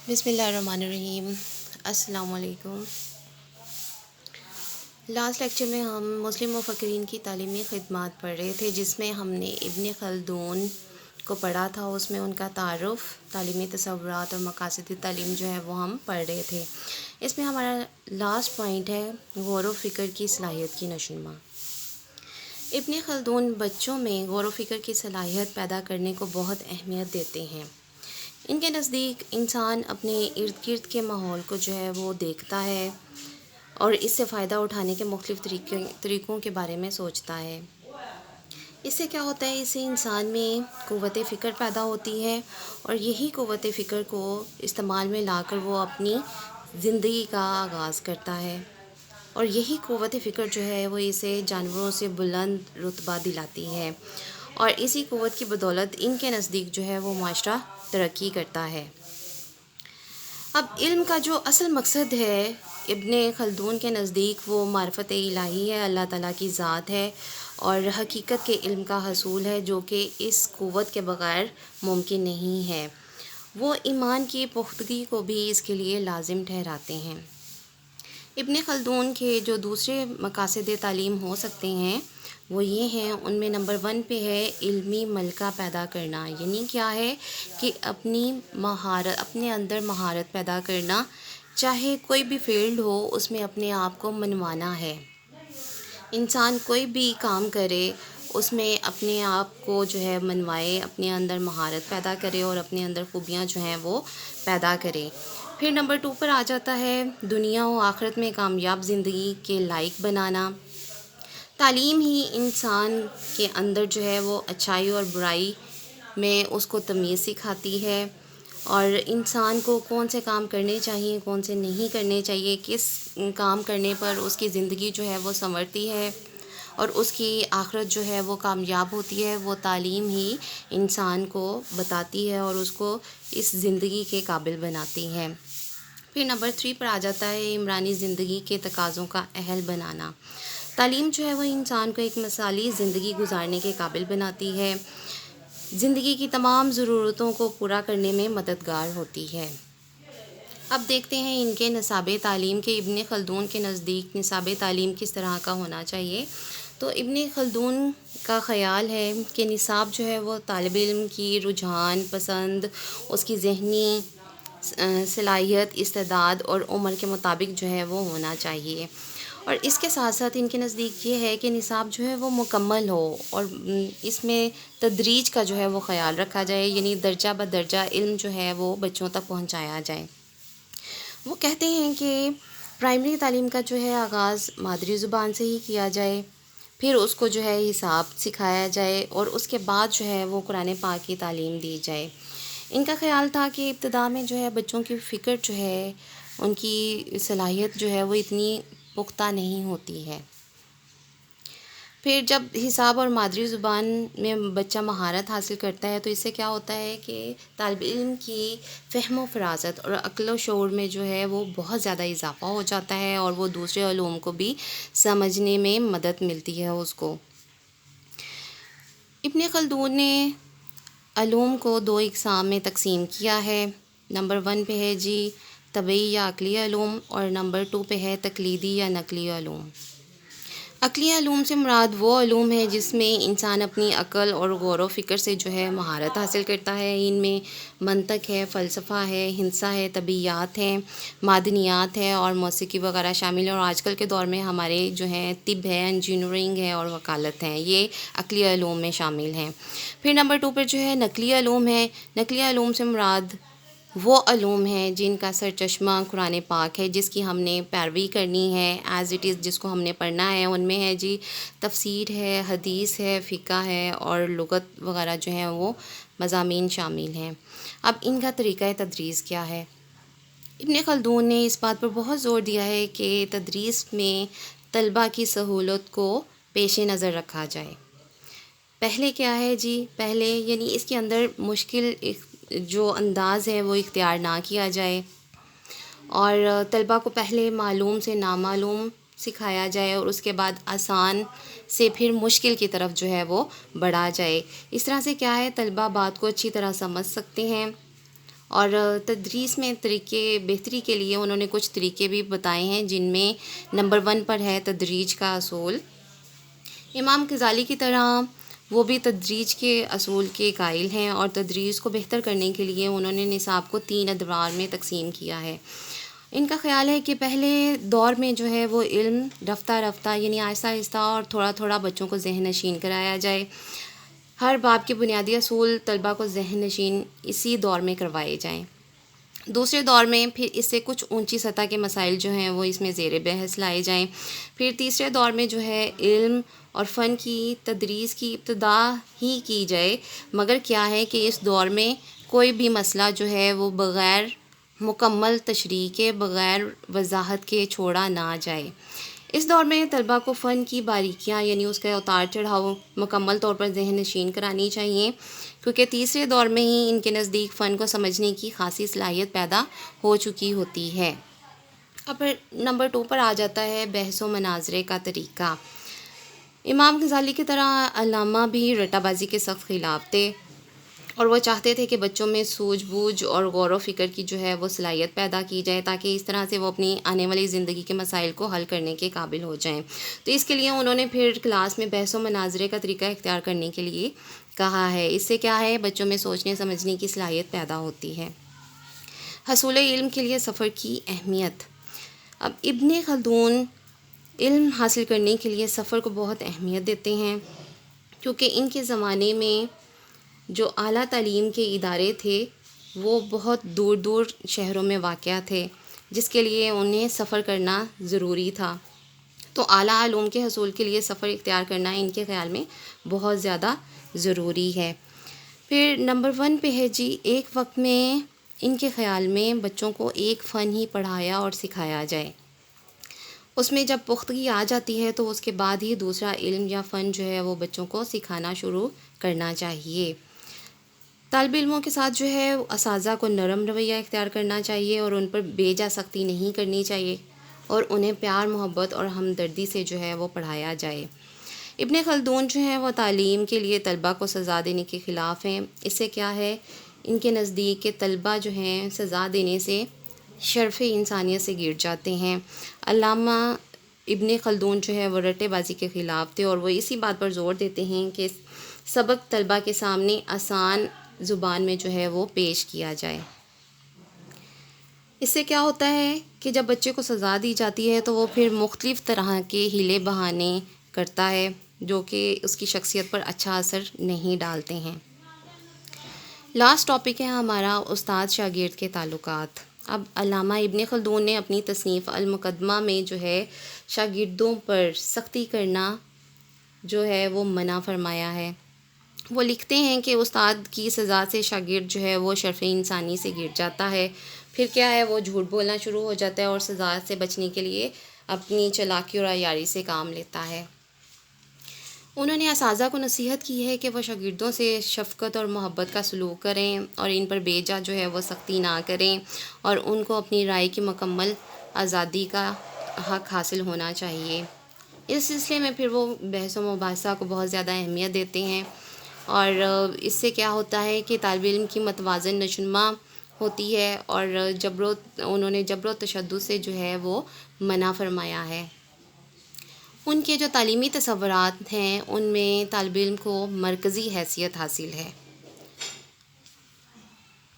بسم اللہ الرحمن الرحیم۔ السلام علیکم۔ لاسٹ لیکچر میں ہم مسلم مفکرین کی تعلیمی خدمات پڑھ رہے تھے، جس میں ہم نے ابن خلدون کو پڑھا تھا۔ اس میں ان کا تعارف، تعلیمی تصورات اور مقاصد تعلیم جو ہے وہ ہم پڑھ رہے تھے۔ اس میں ہمارا لاسٹ پوائنٹ ہے غور و فکر کی صلاحیت کی نشوونما۔ ابن خلدون بچوں میں غور و فکر کی صلاحیت پیدا کرنے کو بہت اہمیت دیتے ہیں۔ ان کے نزدیک انسان اپنے ارد گرد کے ماحول کو جو ہے وہ دیکھتا ہے اور اس سے فائدہ اٹھانے کے مختلف طریقوں کے بارے میں سوچتا ہے۔ اس سے کیا ہوتا ہے، اس سے انسان میں قوت فکر پیدا ہوتی ہے اور یہی قوت فکر کو استعمال میں لا کر وہ اپنی زندگی کا آغاز کرتا ہے، اور یہی قوت فکر جو ہے وہ اسے جانوروں سے بلند رتبہ دلاتی ہے، اور اسی قوت کی بدولت ان کے نزدیک جو ہے وہ معاشرہ ترقی کرتا ہے۔ اب علم کا جو اصل مقصد ہے ابن خلدون کے نزدیک، وہ معرفت الہی ہے، اللہ تعالیٰ کی ذات ہے اور حقیقت کے علم کا حصول ہے، جو کہ اس قوت کے بغیر ممکن نہیں ہے۔ وہ ایمان کی پختگی کو بھی اس کے لیے لازم ٹھہراتے ہیں۔ ابن خلدون کے جو دوسرے مقاصد تعلیم ہو سکتے ہیں وہ یہ ہیں، ان میں نمبر 1 پہ ہے علمی ملکہ پیدا کرنا، یعنی کیا ہے کہ اپنے اندر مہارت پیدا کرنا، چاہے کوئی بھی فیلڈ ہو اس میں اپنے آپ کو منوانا ہے۔ انسان کوئی بھی کام کرے اس میں اپنے آپ کو جو ہے منوائے، اپنے اندر مہارت پیدا کرے اور اپنے اندر خوبیاں جو ہیں وہ پیدا کرے۔ پھر نمبر 2 پر آ جاتا ہے دنیا و آخرت میں کامیاب زندگی کے لائق بنانا۔ تعلیم ہی انسان کے اندر جو ہے وہ اچھائی اور برائی میں اس کو تمیز سکھاتی ہے، اور انسان کو کون سے کام کرنے چاہیے، کون سے نہیں کرنے چاہیے، کس کام کرنے پر اس کی زندگی جو ہے وہ سنورتی ہے اور اس کی آخرت جو ہے وہ کامیاب ہوتی ہے، وہ تعلیم ہی انسان کو بتاتی ہے اور اس کو اس زندگی کے قابل بناتی ہے۔ پھر نمبر 3 پر آ جاتا ہے عمرانی زندگی کے تقاضوں کا اہل بنانا۔ تعلیم جو ہے وہ انسان کو ایک مثالی زندگی گزارنے کے قابل بناتی ہے، زندگی کی تمام ضرورتوں کو پورا کرنے میں مددگار ہوتی ہے۔ اب دیکھتے ہیں ان کے نصاب تعلیم کے، ابن خلدون کے نزدیک نصاب تعلیم کس طرح کا ہونا چاہیے۔ تو ابن خلدون کا خیال ہے کہ نصاب جو ہے وہ طالب علم کی رجحان، پسند، اس کی ذہنی صلاحیت، استعداد اور عمر کے مطابق جو ہے وہ ہونا چاہیے، اور اس کے ساتھ ساتھ ان کے نزدیک یہ ہے کہ نصاب جو ہے وہ مکمل ہو اور اس میں تدریج کا جو ہے وہ خیال رکھا جائے، یعنی درجہ بدرجہ علم جو ہے وہ بچوں تک پہنچایا جائے۔ وہ کہتے ہیں کہ پرائمری تعلیم کا جو ہے آغاز مادری زبان سے ہی کیا جائے، پھر اس کو جو ہے حساب سکھایا جائے اور اس کے بعد جو ہے وہ قرآن پاک کی تعلیم دی جائے۔ ان کا خیال تھا کہ ابتدا میں جو ہے بچوں کی فکر جو ہے، ان کی صلاحیت جو ہے وہ اتنی پختہ نہیں ہوتی ہے۔ پھر جب حساب اور مادری زبان میں بچہ مہارت حاصل کرتا ہے تو اس سے کیا ہوتا ہے کہ طالب علم کی فہم و فراست اور عقل و شعور میں جو ہے وہ بہت زیادہ اضافہ ہو جاتا ہے، اور وہ دوسرے علوم کو بھی سمجھنے میں مدد ملتی ہے اس کو۔ ابن خلدون نے علوم کو 2 اقسام میں تقسیم کیا ہے۔ نمبر 1 پہ ہے جی طبعی یا عقلی علوم، اور نمبر 2 پہ ہے تقلیدی یا نقلی علوم۔ عقلی علوم سے مراد وہ علوم ہے جس میں انسان اپنی عقل اور غور و فکر سے جو ہے مہارت حاصل کرتا ہے۔ ان میں منطق ہے، فلسفہ ہے، ہندسہ ہے، طبیعیات ہیں، معدنیات ہے اور موسیقی وغیرہ شامل ہے، اور آج کل کے دور میں ہمارے جو ہیں طب ہے، انجینئرنگ ہے اور وکالت ہیں، یہ عقلی علوم میں شامل ہیں۔ پھر نمبر 2 پر جو ہے نقلی علوم ہے۔ نقلی علوم سے مراد وہ علوم ہیں جن کا سرچشمہ قرآن پاک ہے، جس کی ہم نے پیروی کرنی ہے ایز اٹ از، جس کو ہم نے پڑھنا ہے۔ ان میں ہے جی تفسیر ہے، حدیث ہے، فقہ ہے اور لغت وغیرہ جو ہیں وہ مضامین شامل ہیں۔ اب ان کا طریقہ تدریس کیا ہے؟ ابن خلدون نے اس بات پر بہت زور دیا ہے کہ تدریس میں طلبہ کی سہولت کو پیش نظر رکھا جائے۔ پہلے کیا ہے جی، پہلے یعنی اس کے اندر مشکل جو انداز ہے وہ اختیار نہ کیا جائے، اور طلبہ کو پہلے معلوم سے نامعلوم سکھایا جائے اور اس کے بعد آسان سے پھر مشکل کی طرف جو ہے وہ بڑھا جائے۔ اس طرح سے کیا ہے، طلبہ بات کو اچھی طرح سمجھ سکتے ہیں اور تدریس میں طریقے بہتری کے لیے انہوں نے کچھ طریقے بھی بتائے ہیں، جن میں نمبر 1 پر ہے تدریج کا اصول۔ امام غزالی کی طرح وہ بھی تدریج کے اصول کے قائل ہیں، اور تدریس کو بہتر کرنے کے لیے انہوں نے نصاب کو 3 ادوار میں تقسیم کیا ہے۔ ان کا خیال ہے کہ پہلے دور میں جو ہے وہ علم رفتہ رفتہ یعنی آہستہ آہستہ اور تھوڑا تھوڑا بچوں کو ذہن نشین کرایا جائے۔ ہر باب کے بنیادی اصول طلبہ کو ذہن نشین اسی دور میں کروائے جائیں۔ دوسرے دور میں پھر اس سے کچھ اونچی سطح کے مسائل جو ہیں وہ اس میں زیر بحث لائے جائیں۔ پھر تیسرے دور میں جو ہے علم اور فن کی تدریس کی ابتدا ہی کی جائے، مگر کیا ہے کہ اس دور میں کوئی بھی مسئلہ جو ہے وہ بغیر مکمل تشریح کے، بغیر وضاحت کے چھوڑا نہ جائے۔ اس دور میں طلبہ کو فن کی باریکیاں یعنی اس کا اتار چڑھاؤ مکمل طور پر ذہن نشین کرانی چاہیے، کیونکہ تیسرے دور میں ہی ان کے نزدیک فن کو سمجھنے کی خاصی صلاحیت پیدا ہو چکی ہوتی ہے۔ اب پھر نمبر 2 پر آ جاتا ہے بحث و مناظرے کا طریقہ۔ امام غزالی کی طرح علامہ بھی رٹا بازی کے سخت خلاف تھے، اور وہ چاہتے تھے کہ بچوں میں سوجھ بوجھ اور غور و فکر کی جو ہے وہ صلاحیت پیدا کی جائے، تاکہ اس طرح سے وہ اپنی آنے والی زندگی کے مسائل کو حل کرنے کے قابل ہو جائیں۔ تو اس کے لیے انہوں نے پھر کلاس میں بحث و مناظرے کا طریقہ اختیار کرنے کے لیے کہا ہے۔ اس سے کیا ہے، بچوں میں سوچنے سمجھنے کی صلاحیت پیدا ہوتی ہے۔ حصول علم کے لیے سفر کی اہمیت۔ اب ابن خلدون علم حاصل کرنے کے لیے سفر کو بہت اہمیت دیتے ہیں، کیونکہ ان کے زمانے میں جو اعلیٰ تعلیم کے ادارے تھے وہ بہت دور دور شہروں میں واقع تھے، جس کے لیے انہیں سفر کرنا ضروری تھا۔ تو اعلیٰ علوم کے حصول کے لیے سفر اختیار کرنا ان کے خیال میں بہت زیادہ ضروری ہے۔ پھر نمبر 1 پہ ہے جی، ایک وقت میں ان کے خیال میں بچوں کو ایک فن ہی پڑھایا اور سکھایا جائے، اس میں جب پختگی آ جاتی ہے تو اس کے بعد ہی دوسرا علم یا فن جو ہے وہ بچوں کو سکھانا شروع کرنا چاہیے۔ طالب علموں کے ساتھ جو ہے اساتذہ کو نرم رویہ اختیار کرنا چاہیے، اور ان پر بے جا سختی نہیں کرنی چاہیے، اور انہیں پیار محبت اور ہمدردی سے جو ہے وہ پڑھایا جائے۔ ابن خلدون جو ہیں وہ تعلیم کے لیے طلبہ کو سزا دینے کے خلاف ہیں۔ اس سے کیا ہے، ان کے نزدیک کہ طلبہ جو ہیں سزا دینے سے شرف انسانیت سے گر جاتے ہیں۔ علامہ ابن خلدون جو ہے وہ رٹے بازی کے خلاف تھے، اور وہ اسی بات پر زور دیتے ہیں کہ سبق طلبہ کے سامنے آسان زبان میں جو ہے وہ پیش کیا جائے۔ اس سے کیا ہوتا ہے کہ جب بچے کو سزا دی جاتی ہے تو وہ پھر مختلف طرح کے ہیلے بہانے کرتا ہے، جو کہ اس کی شخصیت پر اچھا اثر نہیں ڈالتے ہیں۔ لاسٹ ٹاپک ہے ہمارا استاد شاگرد کے تعلقات۔ اب علامہ ابن خلدون نے اپنی تصنیف المقدمہ میں جو ہے شاگردوں پر سختی کرنا جو ہے وہ منع فرمایا ہے۔ وہ لکھتے ہیں کہ استاد کی سزا سے شاگرد جو ہے وہ شرف انسانی سے گر جاتا ہے، پھر کیا ہے وہ جھوٹ بولنا شروع ہو جاتا ہے، اور سزا سے بچنے کے لیے اپنی چالاکی اور عیاری سے کام لیتا ہے۔ انہوں نے اساتذہ کو نصیحت کی ہے کہ وہ شاگردوں سے شفقت اور محبت کا سلوک کریں، اور ان پر بے جا جو ہے وہ سختی نہ کریں، اور ان کو اپنی رائے کی مکمل آزادی کا حق حاصل ہونا چاہیے۔ اس سلسلے میں پھر وہ بحث و مباحثہ کو بہت زیادہ اہمیت دیتے ہیں، اور اس سے کیا ہوتا ہے کہ طالب علم کی متوازن نشوونما ہوتی ہے، اور انہوں نے جبر و تشدد سے جو ہے وہ منع فرمایا ہے۔ ان کے جو تعلیمی تصورات ہیں ان میں طالب علم کو مرکزی حیثیت حاصل ہے۔